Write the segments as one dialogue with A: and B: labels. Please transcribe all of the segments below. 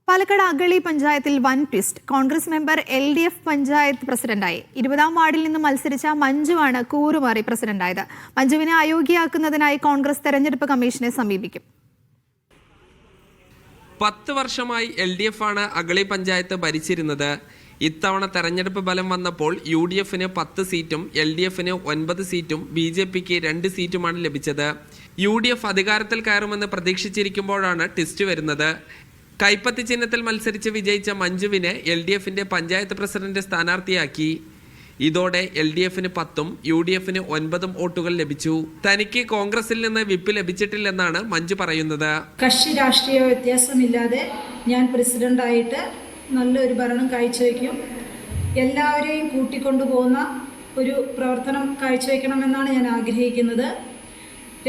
A: പാലക്കാട് അഗളി പഞ്ചായത്തിൽ വൻ twist. Congress member LDF panchayat പ്രസിഡന്റായി. 20-ാം വാർഡിൽ നിന്ന് മത്സരിച്ച മഞ്ജുവാണ് കൂറുമാറി പ്രസിഡന്റായത്. മഞ്ജുവിനെ അയോഗ്യയാക്കുന്നതിനായി കോൺഗ്രസ് തെരഞ്ഞെടുപ്പ് കമ്മീഷനെ സമീപിക്കും.
B: 10 വർഷമായി LDF ആണ് അഗളി പഞ്ചായത്ത് ഭരിച്ചിരുന്നത്. ഇത്തവണ തെരഞ്ഞെടുപ്പ് ഫലം വന്നപ്പോൾ UDF-ന് 10 സീറ്റും LDF-ന് 9 സീറ്റും BJP-ക്ക് 2 സീറ്റുമാണ് ലഭിച്ചത്. UDF അധികാരത്തിൽ കയറുമെന്ന് പ്രതീക്ഷിച്ചിരിക്കുമ്പോഴാണ് ട്വിസ്റ്റ് വരുന്നത്. കൈപ്പത്തി ചിഹ്നത്തിൽ മത്സരിച്ച് വിജയിച്ച മഞ്ജുവിനെ LDF-ന്റെ പഞ്ചായത്ത് പ്രസിഡന്റ് സ്ഥാനാർത്ഥിയാക്കി. ഇതോടെ LDF-ന് 10ഉം UDF-ന് 9ഉം വോട്ടുകൾ ലഭിച്ചു. തനിക്ക് കോൺഗ്രസിൽ നിന്ന് വിപ്പ് ലഭിച്ചിട്ടില്ലെന്നാണ് മഞ്ജു പറയുന്നത്.
C: കക്ഷി രാഷ്ട്രീയ വ്യത്യാസമില്ലാതെ ഞാൻ പ്രസിഡന്റായിട്ട് നല്ലൊരു ഭരണം കാഴ്ചവെക്കും. എല്ലാവരെയും കൂട്ടിക്കൊണ്ടുപോകുന്ന ഒരു പ്രവർത്തനം കാഴ്ചവെക്കണമെന്നാണ് ഞാൻ ആഗ്രഹിക്കുന്നത്.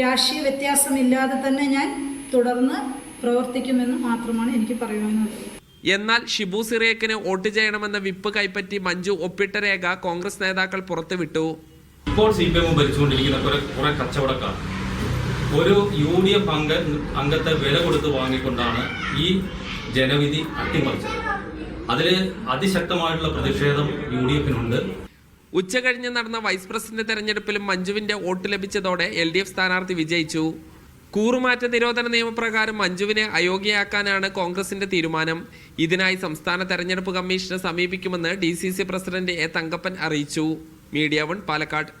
C: രാഷ്ട്രീയ വ്യത്യാസമില്ലാതെ തന്നെ ഞാൻ തുടർന്ന് പ്രവർത്തിക്കുമെന്ന് മാത്രമാണ് എനിക്ക് പറയുവാനുള്ളത്.
B: എന്നാൽ ഷിബു സിറിയക്കിന് വോട്ട് ചെയ്യണമെന്ന വിപ്പ് കൈപ്പറ്റി മഞ്ജു ഒപ്പിട്ട രേഖ കോൺഗ്രസ് നേതാക്കൾ പുറത്തുവിട്ടു.
D: ഇപ്പോൾ CPM ഭരിച്ചുകൊണ്ടിരിക്കുന്ന കുറെ കച്ചവടക്കാർ ഒരു UDF അംഗത്തെ വില കൊടുത്ത് വാങ്ങിക്കൊണ്ടാണ് ഈ ജനവിധി അട്ടിമറിച്ചത്. അതിൽ അതിശക്തമായിട്ടുള്ള പ്രതിഷേധം UDF-നുണ്ട്.
B: ഉച്ചകഴിഞ്ഞ് നടന്ന വൈസ് പ്രസിഡന്റ് തെരഞ്ഞെടുപ്പിലും മഞ്ജുവിന്റെ വോട്ട് ലഭിച്ചതോടെ LDF സ്ഥാനാർത്ഥി വിജയിച്ചു. കൂറുമാറ്റ നിരോധന നിയമപ്രകാരം മഞ്ജുവിനെ അയോഗ്യയാക്കാനാണ് കോൺഗ്രസിന്റെ തീരുമാനം. ഇതിനായി സംസ്ഥാന തെരഞ്ഞെടുപ്പ് കമ്മീഷനെ സമീപിക്കുമെന്ന് DCC പ്രസിഡന്റ് A. തങ്കപ്പൻ അറിയിച്ചു. മീഡിയ 1 പാലക്കാട്.